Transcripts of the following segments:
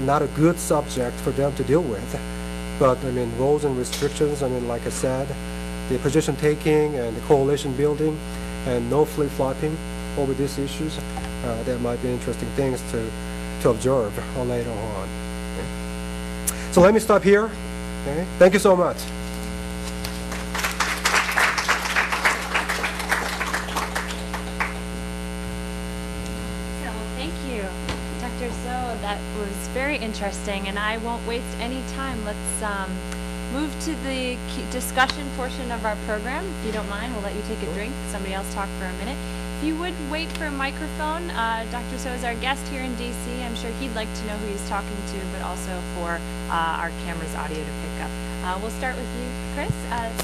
not a good subject for them to deal with. But I mean, roles and restrictions, I mean, like I said, the position taking and the coalition building and no flip-flopping over these issues, that might be interesting things to observe later on. Okay. So let me stop here. Okay. Thank you so much. That was very interesting, and I won't waste any time. Let's move to the discussion portion of our program. If you don't mind, we'll let you take a drink. Somebody else talk for a minute. If you would wait for a microphone, Dr. So is our guest here in DC. I'm sure he'd like to know who he's talking to, but also for our camera's audio to pick up. We'll start with you, Chris.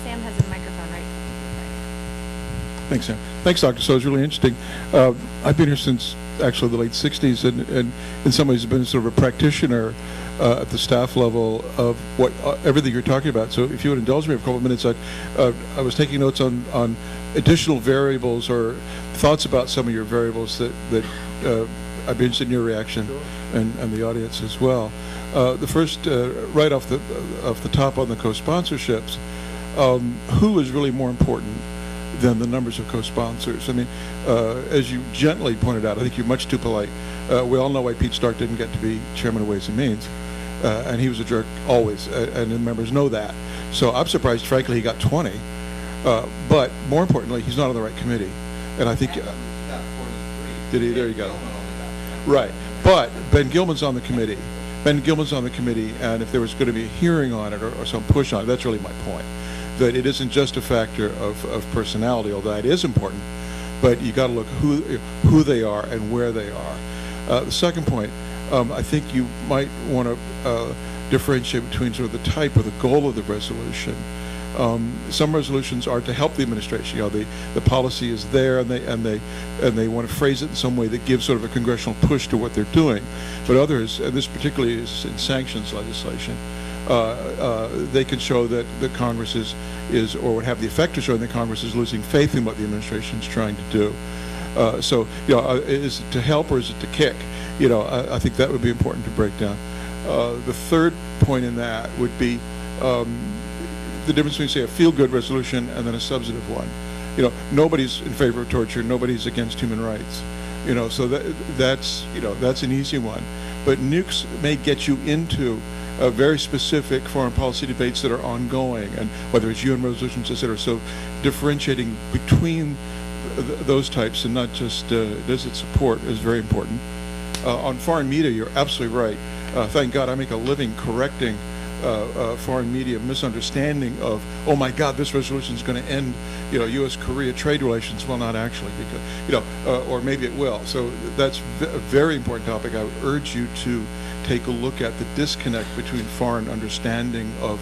Sam has a microphone right. Thanks, Sam. Thanks, Dr. So. It's really interesting. I've been here since actually the late 60s, and in some ways have been sort of a practitioner at the staff level of what everything you're talking about. So if you would indulge me for a couple of minutes, I was taking notes on additional variables or thoughts about some of your variables that I'd be interested in your reaction and the audience as well. The first, right off the top on the co-sponsorships, who is really more important than the numbers of co-sponsors? I mean, as you gently pointed out, I think you're much too polite. We all know why Pete Stark didn't get to be chairman of Ways and Means, and he was a jerk always, and the members know that. So I'm surprised, frankly, he got 20. But more importantly, he's not on the right committee, and I think did he? There you go. Right, but Ben Gilman's on the committee. Ben Gilman's on the committee, and if there was going to be a hearing on it or some push on it, that's really my point. That it isn't just a factor of personality, although that is important, but you got to look who they are and where they are. The second point, I think you might want to differentiate between sort of the type or the goal of the resolution. Some resolutions are to help the administration. You know, the policy is there, and they want to phrase it in some way that gives sort of a congressional push to what they're doing. But others, and this particularly is in sanctions legislation, they can show that the Congress is or would have the effect of showing that Congress is losing faith in what the administration is trying to do. So, you know, is it to help or is it to kick? You know, I think that would be important to break down. The third point in that would be the difference between, say, a feel-good resolution and then a substantive one. You know, nobody's in favor of torture. Nobody's against human rights. You know, so that's an easy one. But nukes may get you into very specific foreign policy debates that are ongoing, and whether it's UN resolutions, et cetera. So differentiating between those types and not just does it support is very important. On foreign media, you're absolutely right. Thank God I make a living correcting foreign media misunderstanding of, oh my God, this resolution is going to end, you know, U.S.-Korea trade relations. Well, not actually, because, you know, or maybe it will. So that's a very important topic. I would urge you to take a look at the disconnect between foreign understanding of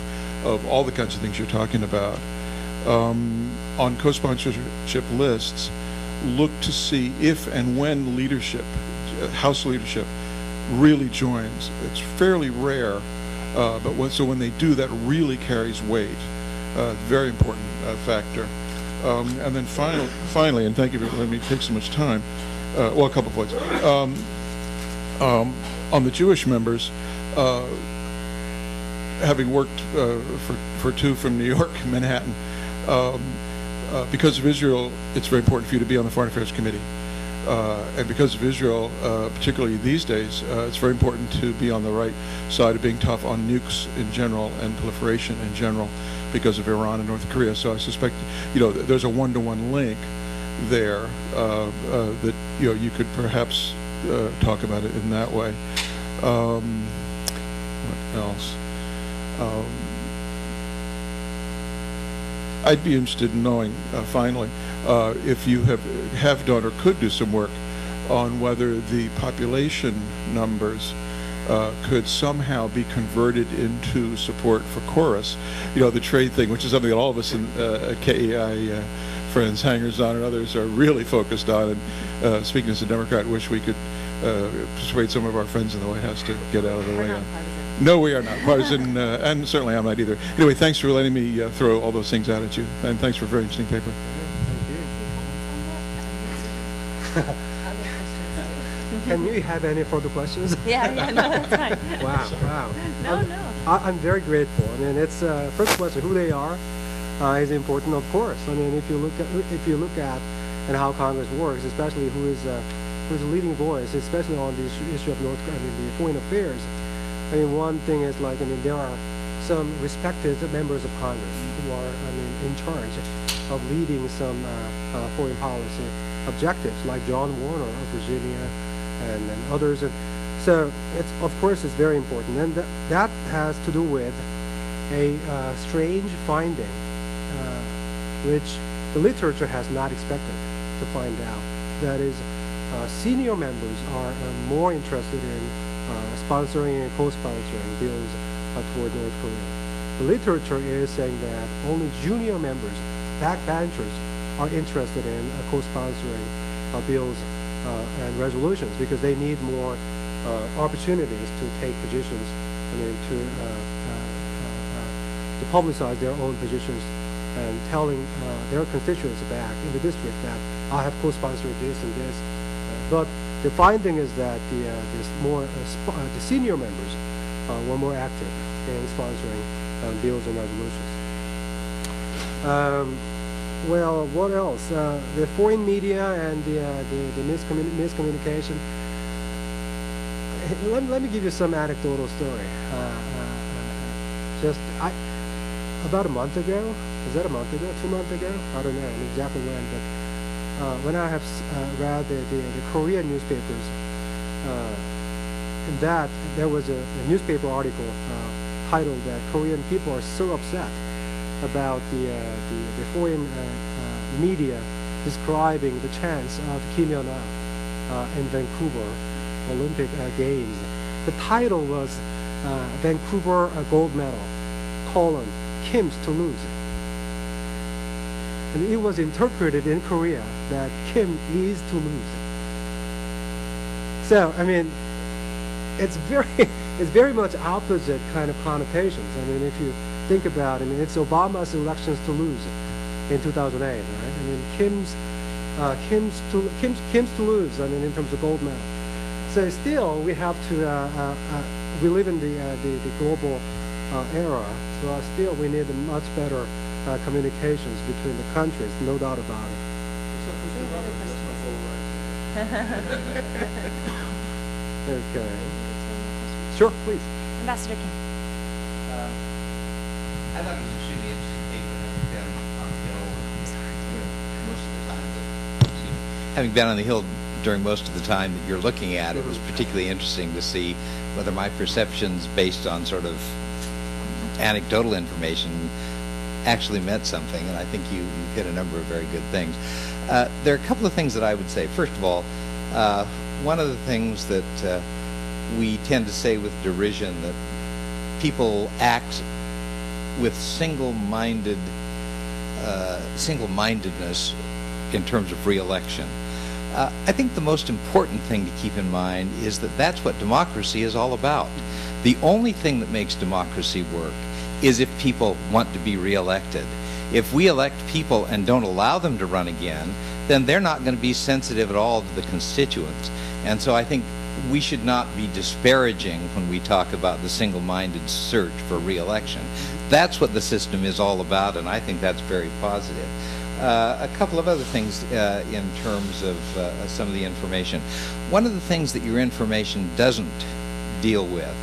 all the kinds of things you're talking about. On co-sponsorship lists, look to see if and when leadership, House leadership, really joins. It's fairly rare, but when they do, that really carries weight. Very important factor. And then finally, and thank you for letting me take so much time. Well, a couple points. On the Jewish members, having worked for two from New York, Manhattan, because of Israel, it's very important for you to be on the Foreign Affairs Committee. And because of Israel, particularly these days, it's very important to be on the right side of being tough on nukes in general and proliferation in general because of Iran and North Korea. So I suspect, you know, there's a one-to-one link there that, you know, you could perhaps talk about it in that way. What else? I'd be interested in knowing, finally, if you have done or could do some work on whether the population numbers could somehow be converted into support for Chorus. You know, the trade thing, which is something that all of us in KEI friends, hangers on, and others are really focused on. And speaking as a Democrat, wish we could persuade some of our friends in the White House to get out of the way. No, we are not partisan, and certainly I'm not either. Anyway, thanks for letting me throw all those things out at you, and thanks for a very interesting paper. Thank you. Can you have any further questions? Yeah, no, that's fine. Wow. No. I'm very grateful. I mean, it's first question, who they are is important, of course. I mean, if you look at and how Congress works, especially who's the leading voice, especially on the issue of the foreign affairs. I mean, one thing is like, I mean, there are some respected members of Congress who are, in charge of leading some foreign policy objectives, like John Warner of Virginia and others. And so, of course, it's very important. And that has to do with a strange finding, which the literature has not expected to find out. That is, senior members are more interested in sponsoring and co-sponsoring bills toward North Korea. The literature is saying that only junior members, backbenchers, are interested in co-sponsoring bills and resolutions because they need more opportunities to take positions, to publicize their own positions and telling their constituents back in the district that I have co-sponsored this and this. But the finding is that the senior members were more active in sponsoring bills and resolutions. Well, what else? The foreign media and the miscommunication. Let me give you some anecdotal story. About a month ago, is that a month ago, 2 months ago? I don't know exactly when, but when I have read the Korean newspapers, in that there was a newspaper article titled that Korean people are so upset about the foreign media describing the chance of Kim Yong-il in Vancouver Olympic Games. The title was Vancouver gold medal, Kim's to lose. And it was interpreted in Korea that Kim is to lose. So, it's very much opposite kind of connotations. If you think about it, it's Obama's elections to lose in 2008, right? Kim's to lose, in terms of gold medal. So still, we have to, we live in the global era, so still we need much better communications between the countries, no doubt about it. Okay. Sure, please. Ambassador Kim. I thought it was extremely interesting paper having been on the Hill during most of the time that you're looking at, it was particularly interesting to see whether my perceptions based on sort of anecdotal information actually meant something, and I think you hit a number of very good things. There are a couple of things that I would say. First of all, one of the things that we tend to say with derision, that people act with single-mindedness in terms of re-election. I think the most important thing to keep in mind is that that's what democracy is all about. The only thing that makes democracy work is if people want to be re-elected. If we elect people and don't allow them to run again, then they're not going to be sensitive at all to the constituents. And so I think we should not be disparaging when we talk about the single-minded search for re-election. That's what the system is all about, and I think that's very positive. A couple of other things in terms of some of the information. One of the things that your information doesn't deal with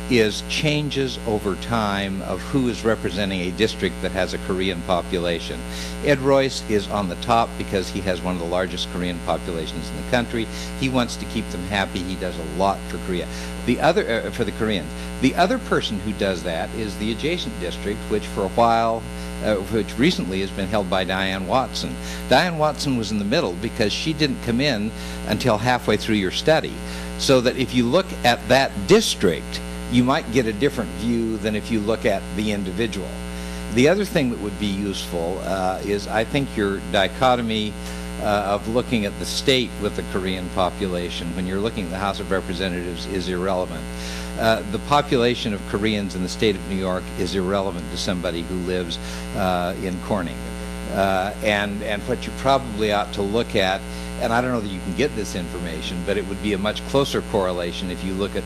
is changes over time of who is representing a district that has a Korean population. Ed Royce is on the top because he has one of the largest Korean populations in the country. He wants to keep them happy. He does a lot for Korea. The other, for the Koreans. The other person who does that is the adjacent district, which for a while, which recently has been held by Diane Watson. Diane Watson was in the middle because she didn't come in until halfway through your study. So that if you look at that district, you might get a different view than if you look at the individual. The other thing that would be useful is, I think, your dichotomy of looking at the state with the Korean population when you're looking at the House of Representatives is irrelevant. The population of Koreans in the state of New York is irrelevant to somebody who lives in Corning. And what you probably ought to look at, and I don't know that you can get this information, but it would be a much closer correlation if you look at